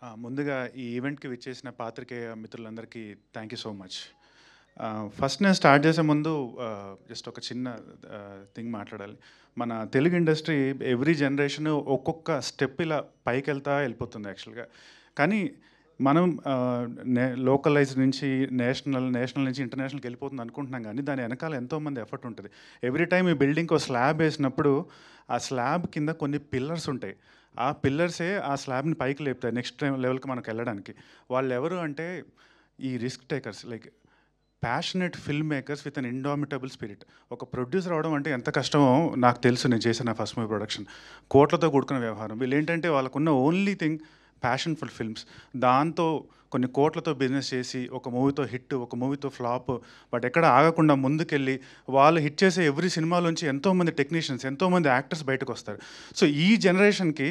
ముందుగా ఈ ఈవెంట్‌కి విచ్చేసిన పాత్రికేయ మిత్రులందరికీ thank you so much. First నేను స్టార్ట్ చేసే ముందు జస్ట్ ఒక చిన్న థింగ్ మాట్లాడాలి. మన తెలుగు ఇండస్ట్రీ ఎవ్రీ జనరేషన్ ఒక్కొక్క స్టెప్ ఇలా పైకెళ్తా వెళ్ళిపోతుంది యాక్చువల్‌గా. కానీ మనం లోకలైజ్ నుంచి నేషనల్ నుంచి ఇంటర్నేషనల్‌కి వెళ్ళిపోతుంది అనుకుంటున్నాం కానీ దాని వెనకాల ఎంతోమంది ఎఫర్ట్ ఉంటుంది. ఎవ్రీ టైమ్ ఈ బిల్డింగ్‌కి ఒక స్లాబ్ వేసినప్పుడు ఆ స్లాబ్ కింద కొన్ని పిల్లర్స్ ఉంటాయి. ఆ పిల్లర్సే ఆ స్లాబ్‌ని పైకి లేపుతాయి నెక్స్ట్ లెవెల్‌కి మనకు వెళ్ళడానికి. వాళ్ళెవరు అంటే ఈ risk takers like passionate film makers with an indomitable spirit. ఒక ప్రొడ్యూసర్ అవ్వడం అంటే ఎంత కష్టమో నాకు తెలుసు. నేను చేసిన నా ఫస్ట్ మూవీ ప్రొడక్షన్. కోట్లతో కూడుకున్న వ్యవహారం. వీళ్ళేంటంటే వాళ్ళకున్న only thing passion for films. దాంతో కొన్ని కోట్లతో బిజినెస్ చేసి ఒక మూవీతో హిట్, ఒక మూవీతో ఫ్లాప్, బట్ ఎక్కడ ఆగకుండా ముందుకెళ్ళి వాళ్ళు హిట్ చేసే ఎవ్రీ సినిమాలోంచి ఎంతోమంది టెక్నీషియన్స్, ఎంతోమంది యాక్టర్స్ బయటకు వస్తారు. సో ఈ జనరేషన్కి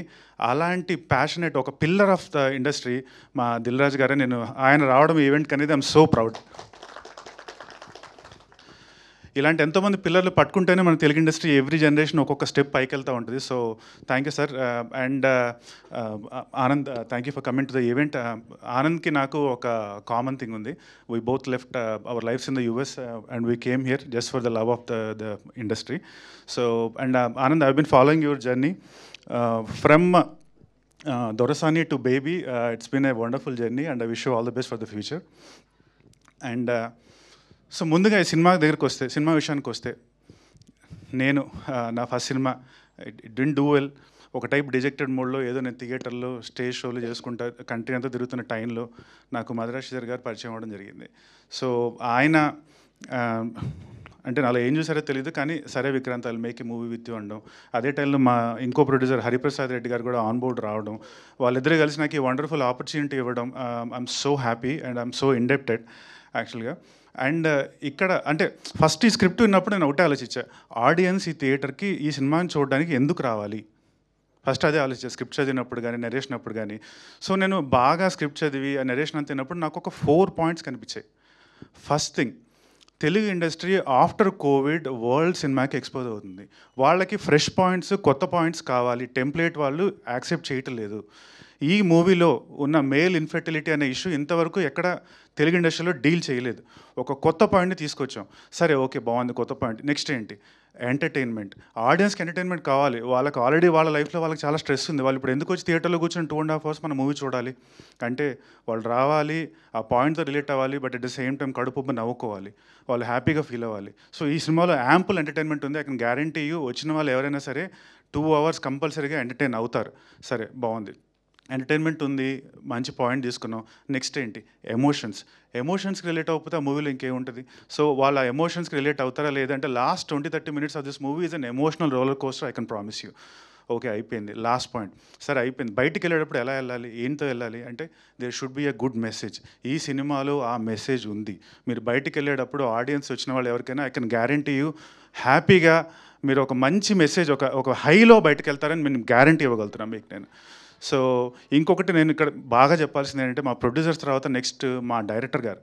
అలాంటి ప్యాషనేట్ ఒక పిల్లర్ ఆఫ్ ద ఇండస్ట్రీ మా దిల్ రాజు గారే. నేను ఆయన రావడం ఈవెంట్కి అనేది ఐఎమ్ సో ప్రౌడ్. ఇలాంటి ఎంతోమంది పిల్లర్లు పట్టుకుంటేనే మన తెలుగు ఇండస్ట్రీ ఎవ్రీ జనరేషన్ ఒక్కొక్క స్టెప్ పైకి వెళ్తూ ఉంటుంది. So thank you sir. And Anand, thank you for coming to the event. ఆనంద్కి నాకు ఒక కామన్ థింగ్ ఉంది. We both left our lives in the US and we came here just for the love of the industry. So and Anand, I have been following your journey from Dorasani to Baby. It's been a wonderful journey and I wish you all the best for the future. And so ముందుగా ఈ cinema విషయానికి వస్తే నేను నా first cinema it didn't do well. ఒక type dejected మోడ్లో ఏదో నేను థియేటర్లో స్టేజ్ షోలు చేసుకుంటా కంట్రీ అంతా తిరుగుతున్న టైంలో నాకు మద్రాస్ శ్రీధర్ గారు పరిచయం అవ్వడం జరిగింది. సో ఆయన అంటే నాలో ఏం చూసారో తెలియదు కానీ సరే Vikrant, I'll make a movie with you అనడం. అదే టైంలో మా ఇంకో ప్రొడ్యూసర్ హరిప్రసాద్ రెడ్డి గారు కూడా ఆన్ బోర్డ్ రావడం, వాళ్ళిద్దరూ కలిసి నాకు ఈ వండర్ఫుల్ ఆపర్చునిటీ ఇవ్వడం, I'm so happy and I'm so indebted యాక్చువల్గా. అండ్ ఇక్కడ అంటే ఫస్ట్ ఈ స్క్రిప్ట్ విన్నప్పుడు నేను ఒకటే ఆలోచించా, ఆడియన్స్ ఈ థియేటర్కి ఈ సినిమాని చూడడానికి ఎందుకు రావాలి. ఫస్ట్ అదే ఆలోచించా స్క్రిప్ట్ చదివినప్పుడు కానీ నెరేషన్ అప్పుడు కానీ. సో నేను బాగా స్క్రిప్ట్ చదివి ఆ నెరేషన్ అంతా విన్నప్పుడు నాకు ఒక 4 పాయింట్స్ కనిపించాయి. First thing, Telugu industry after Covid world సినిమాకి ఎక్స్పోజ్ అవుతుంది. వాళ్ళకి ఫ్రెష్ పాయింట్స్, కొత్త పాయింట్స్ కావాలి. టెంప్లేట్ వాళ్ళు యాక్సెప్ట్ చేయటం లేదు. ఈ మూవీలో ఉన్న మేల్ ఇన్ఫెర్టిలిటీ అనే ఇష్యూ ఇంతవరకు ఎక్కడ తెలుగు ఇండస్ట్రీలో డీల్ చేయలేదు. ఒక కొత్త పాయింట్ని తీసుకొచ్చాం. సరే ఓకే, బాగుంది కొత్త పాయింట్. నెక్స్ట్ ఏంటి? ఎంటర్టైన్మెంట్. ఆడియన్స్కి ఎంటర్టైన్మెంట్ కావాలి. వాళ్ళకి ఆల్రెడీ వాళ్ళ లైఫ్లో వాళ్ళకి చాలా స్ట్రెస్ ఉంది. వాళ్ళు ఇప్పుడు ఎందుకు వచ్చి థియేటర్లో కూర్చొని 2.5 hours మన మూవీ చూడాలి అంటే వాళ్ళు రావాలి, ఆ పాయింట్తో రిలేట్ అవ్వాలి, but at the same time కడుపు నవ్వుకోవాలి, వాళ్ళు హ్యాపీగా ఫీల్ అవ్వాలి. సో ఈ సినిమాలో యాంపుల్ ఎంటర్టైన్మెంట్ ఉంది. ఐ కెన్ గ్యారంటీ యూ, వచ్చిన వాళ్ళు ఎవరైనా సరే 2 hours కంపల్సరీగా ఎంటర్టైన్ అవుతారు. సరే బాగుంది, ఎంటర్టైన్మెంట్ ఉంది, మంచి పాయింట్ తీసుకున్నాం. నెక్స్ట్ ఏంటి? ఎమోషన్స్కి రిలేట్ అవ్వకపోతే ఆ మూవీలో ఇంకేముంటుంది? సో వాళ్ళ ఎమోషన్స్కి రిలేట్ అవుతారా లేదంటే last 20-30 minutes of this movie is an emotional roller coaster, I can promise you. Okay అయిపోయింది, లాస్ట్ పాయింట్. సరే అయిపోయింది, బయటికి వెళ్ళేటప్పుడు ఎలా వెళ్ళాలి, ఏంతో వెళ్ళాలి అంటే there should be a good message. ఈ సినిమాలో ఆ మెసేజ్ ఉంది. మీరు బయటికి వెళ్ళేటప్పుడు ఆడియన్స్ వచ్చిన వాళ్ళు ఎవరికైనా ఐ కెన్ గ్యారంటీ యూ హ్యాపీగా మీరు ఒక మంచి మెసేజ్, ఒక హైలో బయటకు వెళ్తారని నేను గ్యారంటీ ఇవ్వగలుగుతున్నాను మీకు నేను. సో ఇంకొకటి నేను ఇక్కడ బాగా చెప్పాల్సింది ఏంటంటే మా ప్రొడ్యూసర్స్ తర్వాత నెక్స్ట్ మా డైరెక్టర్ గారు.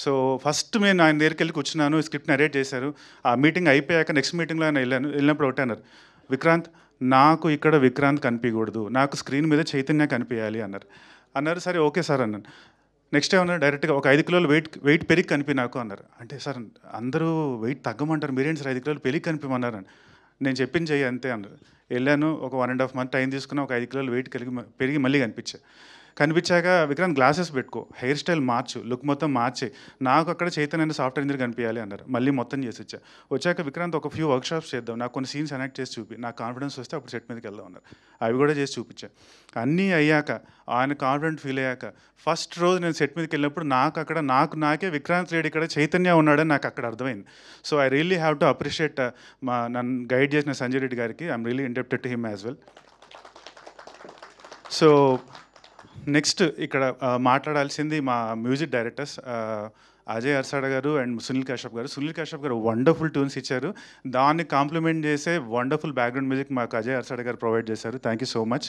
సో ఫస్ట్ నేను ఆయన దగ్గరికి వెళ్ళి కూర్చున్నాను, స్క్రిప్ట్ నరేట్ చేశారు. ఆ మీటింగ్ అయిపోయాక నెక్స్ట్ మీటింగ్లో ఆయన వెళ్ళినప్పుడు ఒకటే అన్నారు, విక్రాంత్ నాకు ఇక్కడ విక్రాంత్ కనిపించకూడదు, నాకు స్క్రీన్ మీద చైతన్య కనిపించాలి అన్నారు. సరే ఓకే సార్ అన్నాను. నెక్స్ట్ ఏమన్నారు డైరెక్ట్గా, ఒక 5 kilos వెయిట్ పెరిగి కనిపి నాకు అన్నారు. అంటే సార్ అందరూ వెయిట్ తగ్గమంటారు, మీరేంటి సార్ 5 kilos పెరిగి కనిపించమన్నారు అని. నేను చెప్పింది చెయ్యి అంతే అన్నారు. వెళ్ళాను, ఒక 1.5 month టైం తీసుకున్న, ఒక 5 kilos వెయిట్ పెరిగి మళ్ళీ కనిపించాక విక్రాంత్ గ్లాసెస్ పెట్టుకో, హెయిర్ స్టైల్ మార్చు, లుక్ మొత్తం మార్చే, నాకు అక్కడ చైతన్య సాఫ్ట్వేర్ ఇంజనీర్ కనిపించాలి అన్నారు. మళ్ళీ మొత్తం చేసి వచ్చాక విక్రాంత్ ఒక ఫ్యూ వర్క్షాప్స్ చేద్దాం, నాకు కొన్ని సీన్స్ ఎనాక్ట్ చేసి చూపి, నాకు కాన్ఫిడెన్స్ వస్తే అప్పుడు సెట్ మీదకి వెళ్దాం అన్నారు. అవి కూడా చేసి చూపించా. అన్నీ అయ్యాక ఆయన కాన్ఫిడెంట్ ఫీల్ అయ్యాక ఫస్ట్ రోజు నేను సెట్ మీదకి వెళ్ళినప్పుడు నాకే విక్రాంత్ రెడ్డి ఇక్కడ చైతన్య ఉన్నాడని నాకు అక్కడ అర్థమైంది. So I really have to appreciate నన్ను గైడ్ చేసిన సంజయ్ రెడ్డి గారికి. I'm really indebted to him as well. So next ఇక్కడ మాట్లాడాల్సింది మా మ్యూజిక్ డైరెక్టర్స్ అజయ్ అర్సాడ గారు అండ్ సునీల్ కశ్యప్ గారు వండర్ఫుల్ ట్యూన్స్ ఇచ్చారు. దాన్ని కాంప్లిమెంట్ చేసే వండర్ఫుల్ బ్యాక్గ్రౌండ్ మ్యూజిక్ మాకు అజయ్ అర్సాడ గారు ప్రొవైడ్ చేశారు. Thank you so much.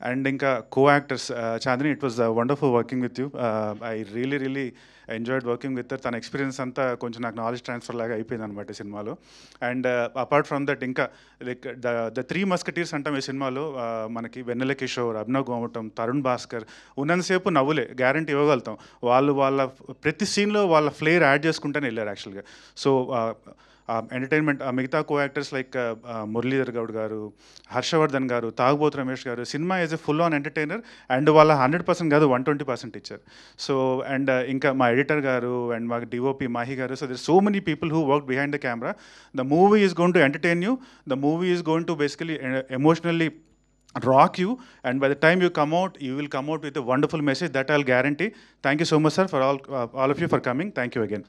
And ఇంకా co actors Chandini, it was wonderful working with you. I really enjoyed working with తన ఎక్స్పీరియన్స్ అంతా కొంచెం నాకు నాలెడ్జ్ ట్రాన్స్ఫర్ లాగా అయిపోయింది అనమాట ఈ సినిమాలో. అండ్ అపార్ట్ ఫ్రమ్ దట్ ఇంకా లైక్ ద త్రీ మస్కటీర్స్ అంటాం ఈ సినిమాలో. మనకి వెన్నెల కిషోర్, అభినవ్ గోమటం, తరుణ్ భాస్కర్ ఉన్నంతసేపు నవ్వులే గ్యారంటీ ఇవ్వగలుగుతాం. వాళ్ళ ప్రతి సీన్లో వాళ్ళ ఫ్లేర్ యాడ్ చేసుకుంటూనే వెళ్ళారు యాక్చువల్గా. సో ఎంటర్టైన్మెంట్ మిగతా co actors like Muralidhar Goud గారు, హర్షవర్ధన్ గారు, తాగుబోతు రమేష్ గారు, cinema is a full on entertainer. And వాళ్ళ 100% కాదు 120% ఇచ్చారు. సో అండ్ ఇంకా మా ఎడిటర్ గారు అండ్ మా డిఓపి మాహి గారు. So there so many people who work behind the camera. The movie is going to entertain you. The movie is going to basically emotionally rock you, and by the time you come out, you will come out with a wonderful message that I'll guarantee. Thank you so much, sir, for all of you for coming. Thank you again.